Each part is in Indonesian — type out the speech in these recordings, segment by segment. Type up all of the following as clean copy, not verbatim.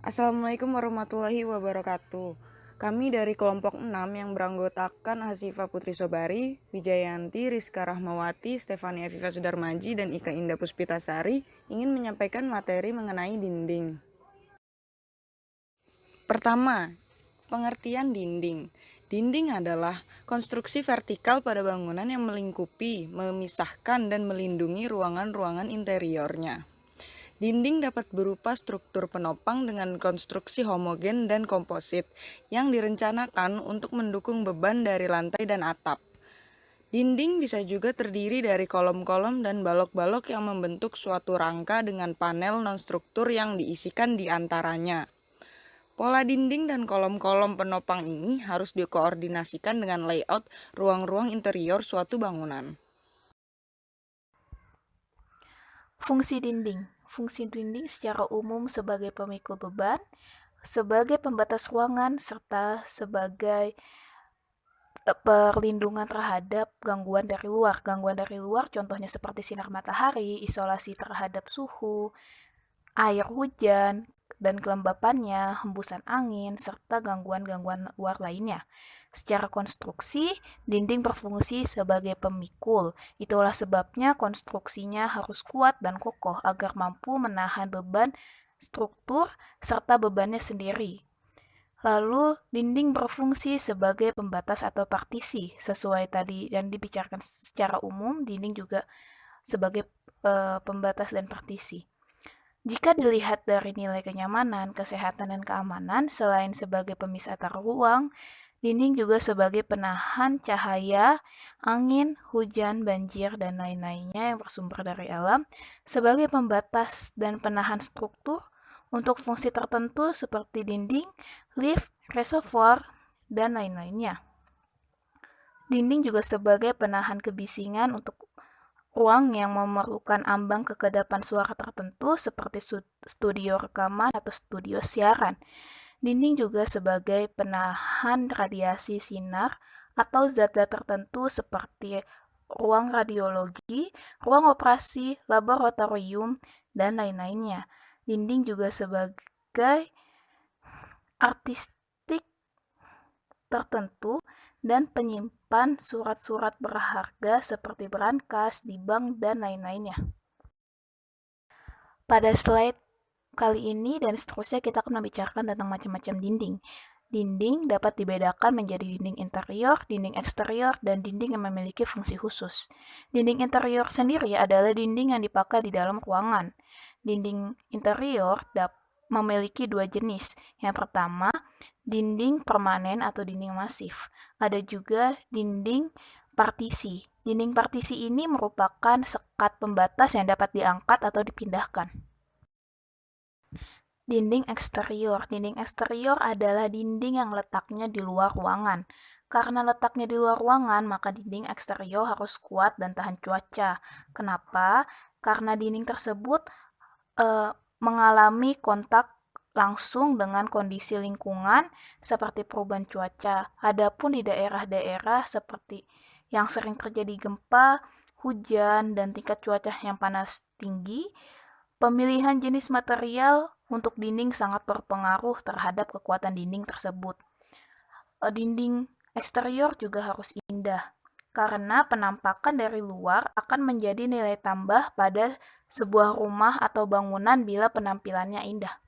Assalamualaikum warahmatullahi wabarakatuh. Kami dari kelompok 6 yang beranggotakan Hasifah Putri Sobari, Wijayanti, Rizka Rahmawati, Stefania Viva Sudarmaji, dan Ika Indah Puspitasari ingin menyampaikan materi mengenai dinding. Pertama, pengertian dinding. Dinding adalah konstruksi vertikal pada bangunan yang melingkupi, memisahkan, dan melindungi ruangan-ruangan interiornya. Dinding dapat berupa struktur penopang dengan konstruksi homogen dan komposit yang direncanakan untuk mendukung beban dari lantai dan atap. Dinding bisa juga terdiri dari kolom-kolom dan balok-balok yang membentuk suatu rangka dengan panel non-struktur yang diisikan di antaranya. Pola dinding dan kolom-kolom penopang ini harus dikoordinasikan dengan layout ruang-ruang interior suatu bangunan. Fungsi dinding. Fungsi dinding secara umum sebagai pemikul beban, sebagai pembatas ruangan, serta sebagai perlindungan terhadap gangguan dari luar. Gangguan dari luar contohnya seperti sinar matahari, isolasi terhadap suhu, air hujan, dan kelembapannya, hembusan angin, serta gangguan-gangguan luar lainnya. Secara konstruksi, dinding berfungsi sebagai pemikul. Itulah sebabnya konstruksinya harus kuat dan kokoh agar mampu menahan beban struktur serta bebannya sendiri. Lalu, dinding berfungsi sebagai pembatas atau partisi. Sesuai tadi yang dibicarakan secara umum, dinding juga sebagai pembatas dan partisi. Jika dilihat dari nilai kenyamanan, kesehatan, dan keamanan, selain sebagai pemisah antar ruang, dinding juga sebagai penahan cahaya, angin, hujan, banjir, dan lain-lainnya yang bersumber dari alam, sebagai pembatas dan penahan struktur untuk fungsi tertentu seperti dinding, lift, reservoir, dan lain-lainnya. Dinding juga sebagai penahan kebisingan untuk ruang yang memerlukan ambang kekedapan suara tertentu seperti studio rekaman atau studio siaran. Dinding juga sebagai penahan radiasi sinar atau zat-zat tertentu seperti ruang radiologi, ruang operasi, laboratorium, dan lain-lainnya. Dinding juga sebagai artistik tertentu dan penyimpan surat-surat berharga seperti brankas, di bank, dan lain-lainnya. Pada slide kali ini dan seterusnya kita akan membicarakan tentang macam-macam dinding. Dinding dapat dibedakan menjadi dinding interior, dinding eksterior, dan dinding yang memiliki fungsi khusus. Dinding interior sendiri adalah dinding yang dipakai di dalam ruangan. Dinding interior memiliki dua jenis. Yang pertama, dinding permanen atau dinding masif. Ada juga dinding partisi. Dinding partisi ini merupakan sekat pembatas yang dapat diangkat atau dipindahkan. Dinding eksterior. Dinding eksterior adalah dinding yang letaknya di luar ruangan. Karena letaknya di luar ruangan, maka dinding eksterior harus kuat dan tahan cuaca. Kenapa? Karena dinding tersebut mengalami kontak langsung dengan kondisi lingkungan seperti perubahan cuaca. Adapun di daerah-daerah seperti yang sering terjadi gempa, hujan, dan tingkat cuaca yang panas tinggi, pemilihan jenis material untuk dinding sangat berpengaruh terhadap kekuatan dinding tersebut. Dinding eksterior juga harus indah, karena penampakan dari luar akan menjadi nilai tambah pada sebuah rumah atau bangunan bila penampilannya indah.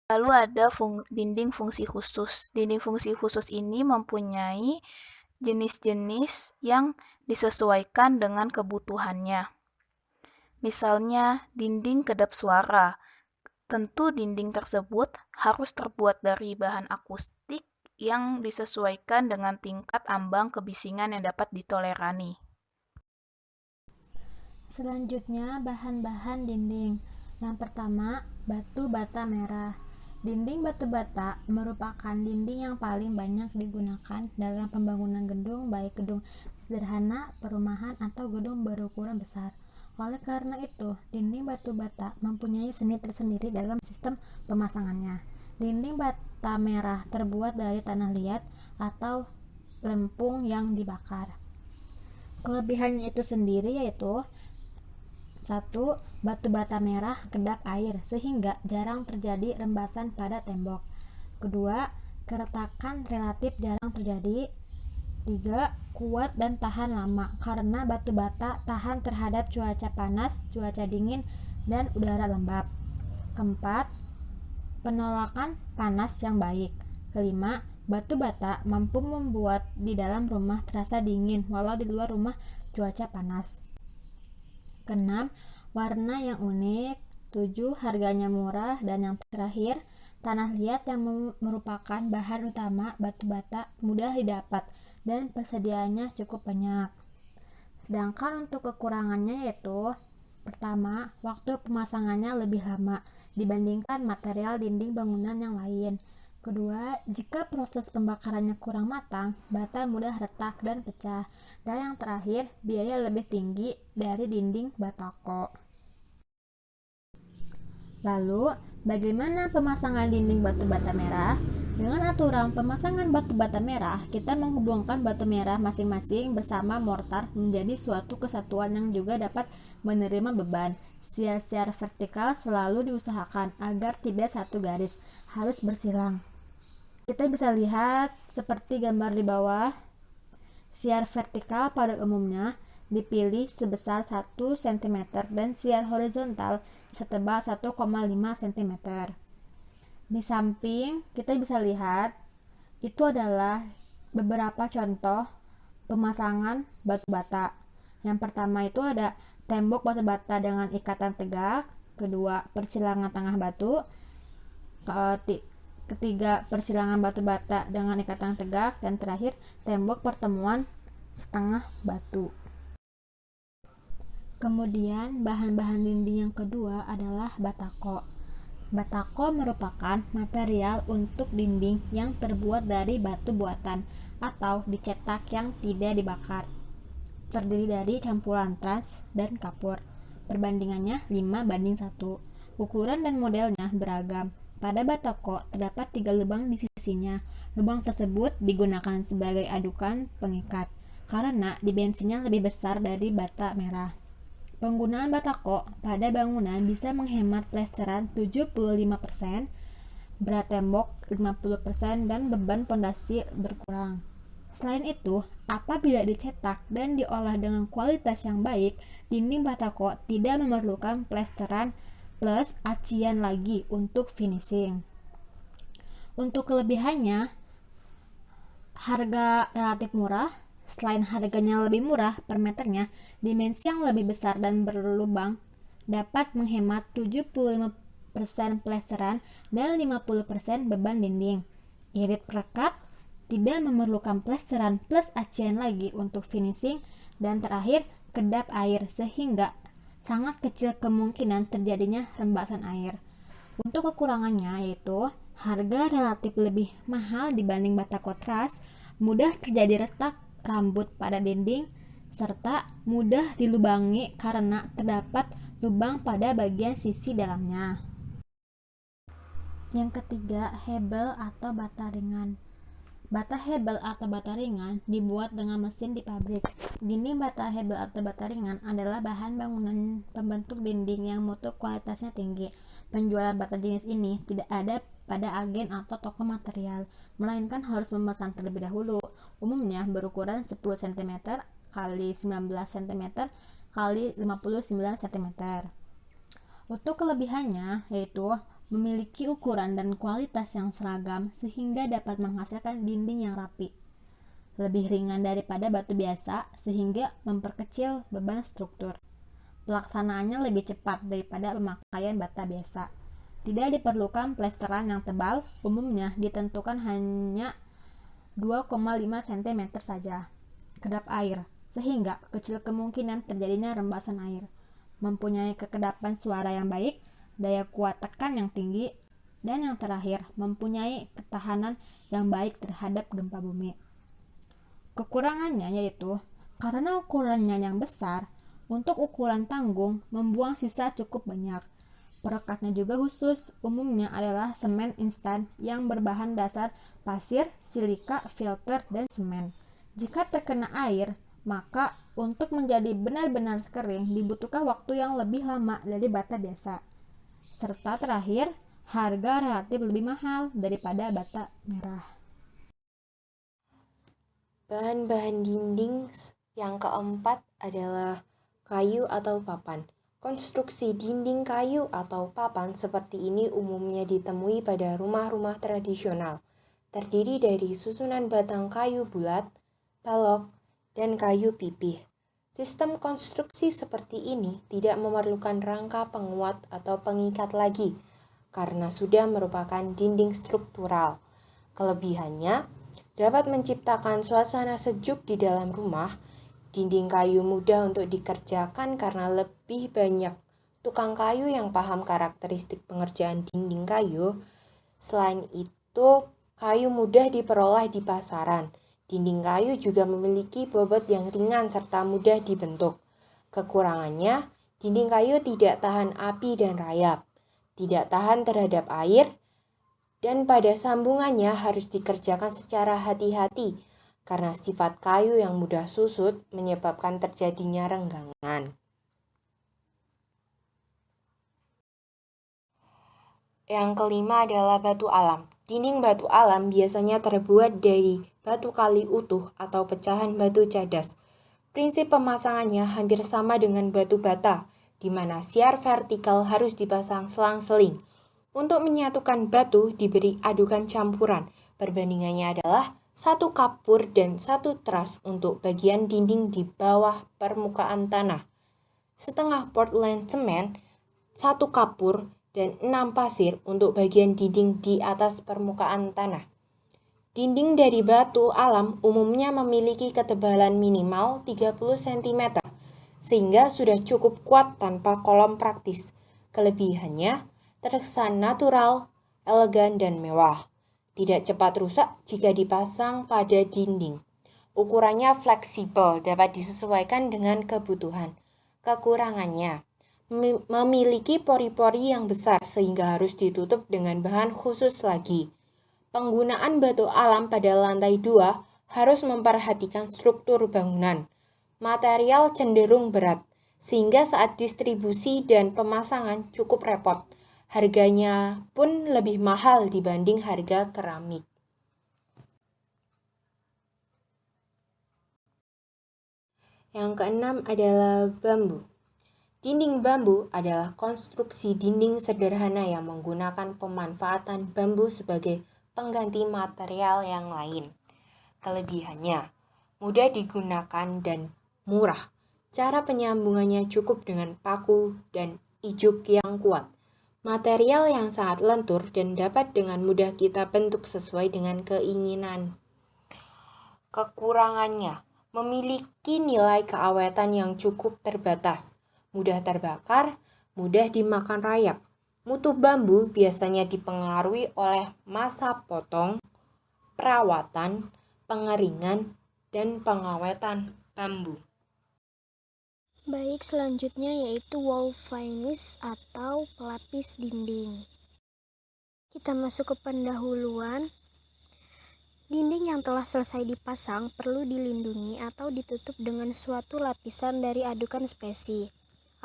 Lalu ada dinding fungsi khusus. Dinding fungsi khusus ini mempunyai jenis-jenis yang disesuaikan dengan kebutuhannya. Misalnya, dinding kedap suara. Tentu dinding tersebut harus terbuat dari bahan akustik yang disesuaikan dengan tingkat ambang kebisingan yang dapat ditolerani. Selanjutnya, bahan-bahan dinding. Yang pertama, batu bata merah. Dinding batu bata merupakan dinding yang paling banyak digunakan dalam pembangunan gedung, baik gedung sederhana, perumahan, atau gedung berukuran besar. Oleh karena itu, dinding batu bata mempunyai seni tersendiri dalam sistem pemasangannya. Dinding bata merah terbuat dari tanah liat atau lempung yang dibakar. Kelebihannya itu sendiri yaitu 1. Batu bata merah kedap air sehingga jarang terjadi rembasan pada tembok. Kedua, keretakan relatif jarang terjadi. 3. Kuat dan tahan lama karena batu bata tahan terhadap cuaca panas, cuaca dingin, dan udara lembab. Keempat, penolakan panas yang baik. Kelima, batu bata mampu membuat di dalam rumah terasa dingin walau di luar rumah cuaca panas. Keenam, warna yang unik. 7. Harganya murah. Dan yang terakhir, tanah liat yang merupakan bahan utama batu bata mudah didapat dan persediaannya cukup banyak. Sedangkan untuk kekurangannya yaitu, pertama, waktu pemasangannya lebih lama dibandingkan material dinding bangunan yang lain. Kedua, jika proses pembakarannya kurang matang, bata mudah retak dan pecah. Dan yang terakhir, biaya lebih tinggi dari dinding batako. Lalu, bagaimana pemasangan dinding batu bata merah? Dengan aturan pemasangan batu bata merah, kita menghubungkan batu merah masing-masing bersama mortar menjadi suatu kesatuan yang juga dapat menerima beban. Siar-siar vertikal selalu diusahakan agar tidak satu garis, harus bersilang. Kita bisa lihat seperti gambar di bawah. Siar vertikal pada umumnya dipilih sebesar 1 cm dan siar horizontal setebal 1,5 cm. Di samping kita bisa lihat itu adalah beberapa contoh pemasangan batu bata. Yang pertama itu ada tembok batu bata dengan ikatan tegak. Kedua, persilangan tengah batu. Ketiga, persilangan batu bata dengan ikatan tegak. Dan terakhir, tembok pertemuan setengah batu. Kemudian, bahan-bahan dinding yang kedua adalah batako. Batako merupakan material untuk dinding yang terbuat dari batu buatan atau dicetak yang tidak dibakar. Terdiri dari campuran trans dan kapur. Perbandingannya 5:1. Ukuran dan modelnya beragam. Pada batako terdapat 3 lubang di sisinya. Lubang tersebut digunakan sebagai adukan pengikat karena dimensinya lebih besar dari bata merah. Penggunaan batako pada bangunan bisa menghemat plesteran 75%, berat tembok 50%, dan beban pondasi berkurang. Selain itu, apabila dicetak dan diolah dengan kualitas yang baik, dinding batako tidak memerlukan plesteran plus acian lagi untuk finishing. Untuk kelebihannya, harga relatif murah. Selain harganya lebih murah per meternya, dimensi yang lebih besar dan berlubang dapat menghemat 75% plesteran dan 50% beban dinding. Irit perekat tidak memerlukan plesteran plus acian lagi untuk finishing. Dan terakhir, kedap air sehingga sangat kecil kemungkinan terjadinya rembasan air. Untuk kekurangannya yaitu harga relatif lebih mahal dibanding batako truss, mudah terjadi retak rambut pada dinding, serta mudah dilubangi karena terdapat lubang pada bagian sisi dalamnya. Yang ketiga, hebel atau bata ringan. Bata hebel atau bata ringan dibuat dengan mesin di pabrik. Dinding bata hebel atau bata ringan adalah bahan bangunan pembentuk dinding yang mutu kualitasnya tinggi. Penjualan bata jenis ini tidak ada pada agen atau toko material, melainkan harus memesan terlebih dahulu. Umumnya berukuran 10 cm x 19 cm x 59 cm. Untuk kelebihannya yaitu memiliki ukuran dan kualitas yang seragam sehingga dapat menghasilkan dinding yang rapi. Lebih ringan daripada batu biasa sehingga memperkecil beban struktur. Pelaksanaannya lebih cepat daripada pemakaian bata biasa. Tidak diperlukan plesteran yang tebal, umumnya ditentukan hanya 2,5 cm saja. Kedap air, sehingga kecil kemungkinan terjadinya rembasan air. Mempunyai kekedapan suara yang baik, daya kuat tekan yang tinggi, dan yang terakhir, mempunyai ketahanan yang baik terhadap gempa bumi. Kekurangannya yaitu, karena ukurannya yang besar, untuk ukuran tanggung membuang sisa cukup banyak. Perekatnya juga khusus, umumnya adalah semen instan yang berbahan dasar pasir, silika, filter, dan semen. Jika terkena air, maka Untuk menjadi benar-benar kering dibutuhkan waktu yang lebih lama dari bata biasa. Serta terakhir, harga relatif lebih mahal daripada bata merah. Bahan-bahan dinding yang keempat adalah kayu atau papan. Konstruksi dinding kayu atau papan seperti ini umumnya ditemui pada rumah-rumah tradisional, terdiri dari susunan batang kayu bulat, balok, dan kayu pipih. Sistem konstruksi seperti ini tidak memerlukan rangka penguat atau pengikat lagi, karena sudah merupakan dinding struktural. Kelebihannya, dapat menciptakan suasana sejuk di dalam rumah. Dinding kayu mudah untuk dikerjakan karena lebih banyak tukang kayu yang paham karakteristik pengerjaan dinding kayu. Selain itu, kayu mudah diperoleh di pasaran. Dinding kayu juga memiliki bobot yang ringan serta mudah dibentuk. Kekurangannya, dinding kayu tidak tahan api dan rayap, tidak tahan terhadap air, dan pada sambungannya harus dikerjakan secara hati-hati karena sifat kayu yang mudah susut menyebabkan terjadinya renggangan. Yang kelima adalah batu alam. Dinding batu alam biasanya terbuat dari batu kali utuh atau pecahan batu cadas. Prinsip pemasangannya hampir sama dengan batu bata, di mana siar vertikal harus dipasang selang-seling. Untuk menyatukan batu diberi adukan campuran. Perbandingannya adalah 1 kapur dan 1 teras untuk bagian dinding di bawah permukaan tanah. Setengah Portland semen, 1 kapur, dan 6 pasir untuk bagian dinding di atas permukaan tanah. Dinding dari batu alam umumnya memiliki ketebalan minimal 30 cm, sehingga sudah cukup kuat tanpa kolom praktis. Kelebihannya, terkesan natural, elegan, dan mewah. Tidak cepat rusak jika dipasang pada dinding. Ukurannya fleksibel, dapat disesuaikan dengan kebutuhan. Kekurangannya, memiliki pori-pori yang besar sehingga harus ditutup dengan bahan khusus lagi. Penggunaan batu alam pada lantai 2 harus memperhatikan struktur bangunan. Material cenderung berat, sehingga saat distribusi dan pemasangan cukup repot. Harganya pun lebih mahal dibanding harga keramik. Yang keenam adalah bambu. Dinding bambu adalah konstruksi dinding sederhana yang menggunakan pemanfaatan bambu sebagai pengganti material yang lain. Kelebihannya, mudah digunakan dan murah. Cara penyambungannya cukup dengan paku dan ijuk yang kuat. Material yang sangat lentur dan dapat dengan mudah kita bentuk sesuai dengan keinginan. Kekurangannya, memiliki nilai keawetan yang cukup terbatas. Mudah terbakar, mudah dimakan rayap. Mutu bambu biasanya dipengaruhi oleh masa potong, perawatan, pengeringan, dan pengawetan bambu. Baik, selanjutnya yaitu wall finish atau pelapis dinding. Kita masuk ke pendahuluan. Dinding yang telah selesai dipasang perlu dilindungi atau ditutup dengan suatu lapisan dari adukan spesi,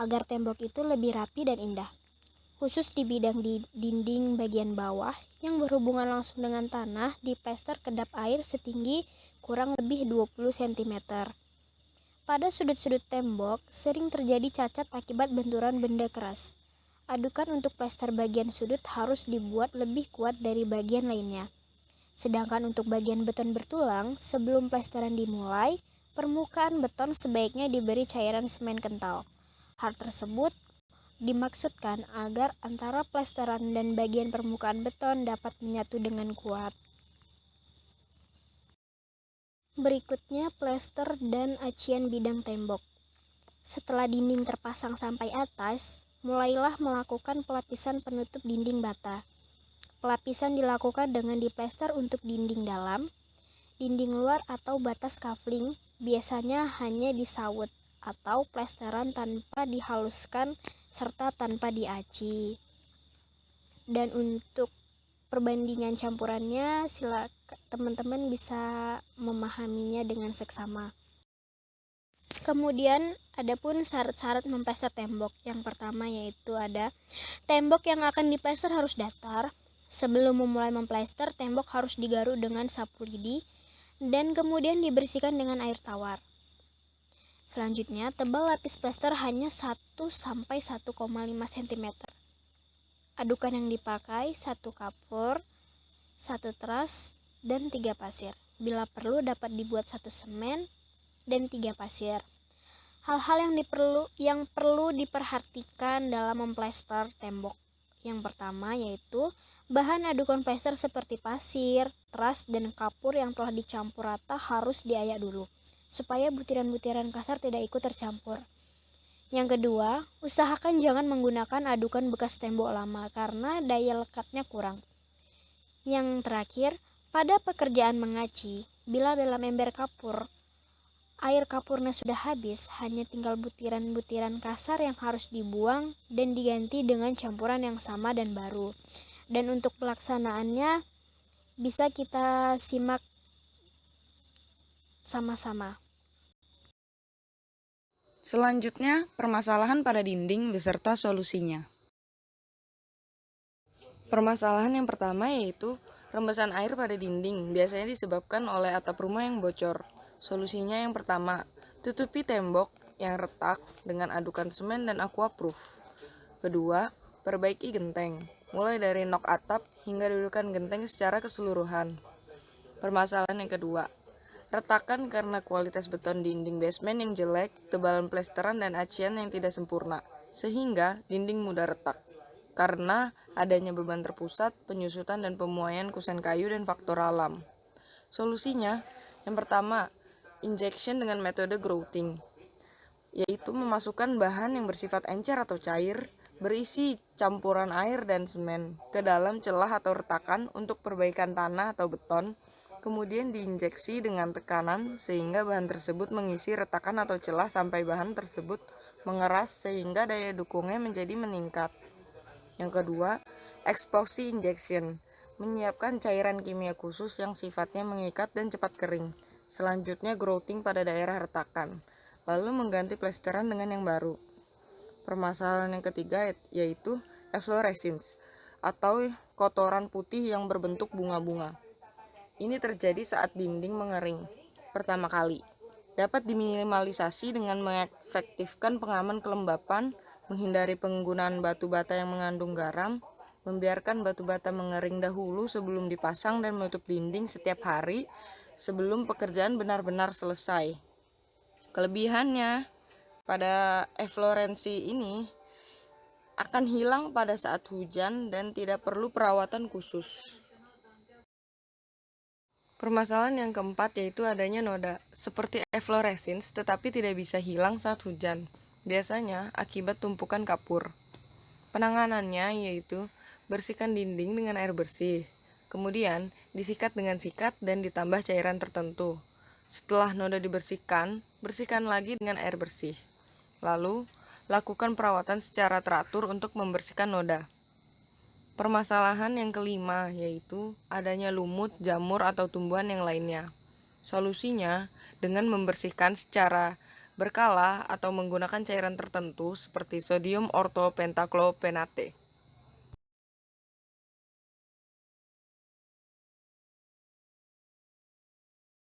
agar tembok itu lebih rapi dan indah. Khusus di bidang dinding bagian bawah yang berhubungan langsung dengan tanah, diplester kedap air setinggi kurang lebih 20 cm. Pada sudut-sudut tembok sering terjadi cacat akibat benturan benda keras. Adukan untuk plester bagian sudut harus dibuat lebih kuat dari bagian lainnya. Sedangkan untuk bagian beton bertulang, sebelum plesteran dimulai, permukaan beton sebaiknya diberi cairan semen kental. Hal tersebut dimaksudkan agar antara plesteran dan bagian permukaan beton dapat menyatu dengan kuat. Berikutnya plester dan acian bidang tembok. Setelah dinding terpasang sampai atas, mulailah melakukan pelapisan penutup dinding bata. Pelapisan dilakukan dengan diplester untuk dinding dalam, dinding luar atau batas kafling, biasanya hanya disawut atau plesteran tanpa dihaluskan serta tanpa diaci. Dan untuk perbandingan campurannya, silakan teman-teman bisa memahaminya dengan seksama. Kemudian ada pun syarat-syarat memplester tembok. Yang pertama yaitu ada tembok yang akan diplester harus datar. Sebelum memulai memplester, tembok harus digaruk dengan sapu lidi dan kemudian dibersihkan dengan air tawar. Selanjutnya, tebal lapis plester hanya 1-1,5 cm. Adukan yang dipakai 1 kapur, 1 teras, dan 3 pasir. Bila perlu dapat dibuat 1 semen dan 3 pasir. Hal-hal yang perlu diperhatikan dalam memplester tembok. Yang pertama yaitu bahan adukan plester seperti pasir, teras, dan kapur yang telah dicampur rata harus diayak dulu, supaya butiran-butiran kasar tidak ikut tercampur. Yang kedua, usahakan jangan menggunakan adukan bekas tembok lama karena daya lekatnya kurang. Yang terakhir, pada pekerjaan mengaci, bila dalam ember kapur, air kapurnya sudah habis, hanya tinggal butiran-butiran kasar yang harus dibuang dan diganti dengan campuran yang sama dan baru. Dan untuk pelaksanaannya bisa kita simak sama-sama. Selanjutnya, permasalahan pada dinding beserta solusinya. Permasalahan yang pertama yaitu rembesan air pada dinding biasanya disebabkan oleh atap rumah yang bocor. Solusinya yang pertama, tutupi tembok yang retak dengan adukan semen dan aquaproof. Kedua, perbaiki genteng, mulai dari nok atap hingga dudukan genteng secara keseluruhan. Permasalahan yang kedua, retakan karena kualitas beton dinding basement yang jelek, tebalan plesteran dan acian yang tidak sempurna, sehingga dinding mudah retak. Karena adanya beban terpusat, penyusutan dan pemuaian kusen kayu dan faktor alam. Solusinya, yang pertama, injection dengan metode grouting, yaitu memasukkan bahan yang bersifat encer atau cair, berisi campuran air dan semen ke dalam celah atau retakan untuk perbaikan tanah atau beton, kemudian diinjeksi dengan tekanan sehingga bahan tersebut mengisi retakan atau celah sampai bahan tersebut mengeras sehingga daya dukungnya menjadi meningkat. Yang kedua, exposure injection, menyiapkan cairan kimia khusus yang sifatnya mengikat dan cepat kering. Selanjutnya grouting pada daerah retakan, lalu mengganti plesteran dengan yang baru. Permasalahan yang ketiga yaitu efflorescence atau kotoran putih yang berbentuk bunga-bunga. Ini terjadi saat dinding mengering. Pertama kali, dapat diminimalisasi dengan mengefektifkan pengaman kelembapan, menghindari penggunaan batu bata yang mengandung garam, membiarkan batu bata mengering dahulu sebelum dipasang dan menutup dinding setiap hari sebelum pekerjaan benar-benar selesai. Kelebihannya, pada efflorescensi ini akan hilang pada saat hujan dan tidak perlu perawatan khusus. Permasalahan yang keempat yaitu adanya noda, seperti efflorescence tetapi tidak bisa hilang saat hujan, biasanya akibat tumpukan kapur. Penanganannya yaitu bersihkan dinding dengan air bersih, kemudian disikat dengan sikat dan ditambah cairan tertentu. Setelah noda dibersihkan, bersihkan lagi dengan air bersih. Lalu, lakukan perawatan secara teratur untuk membersihkan noda. Permasalahan yang kelima yaitu adanya lumut, jamur, atau tumbuhan yang lainnya. Solusinya dengan membersihkan secara berkala atau menggunakan cairan tertentu seperti sodium ortopentaclopenate.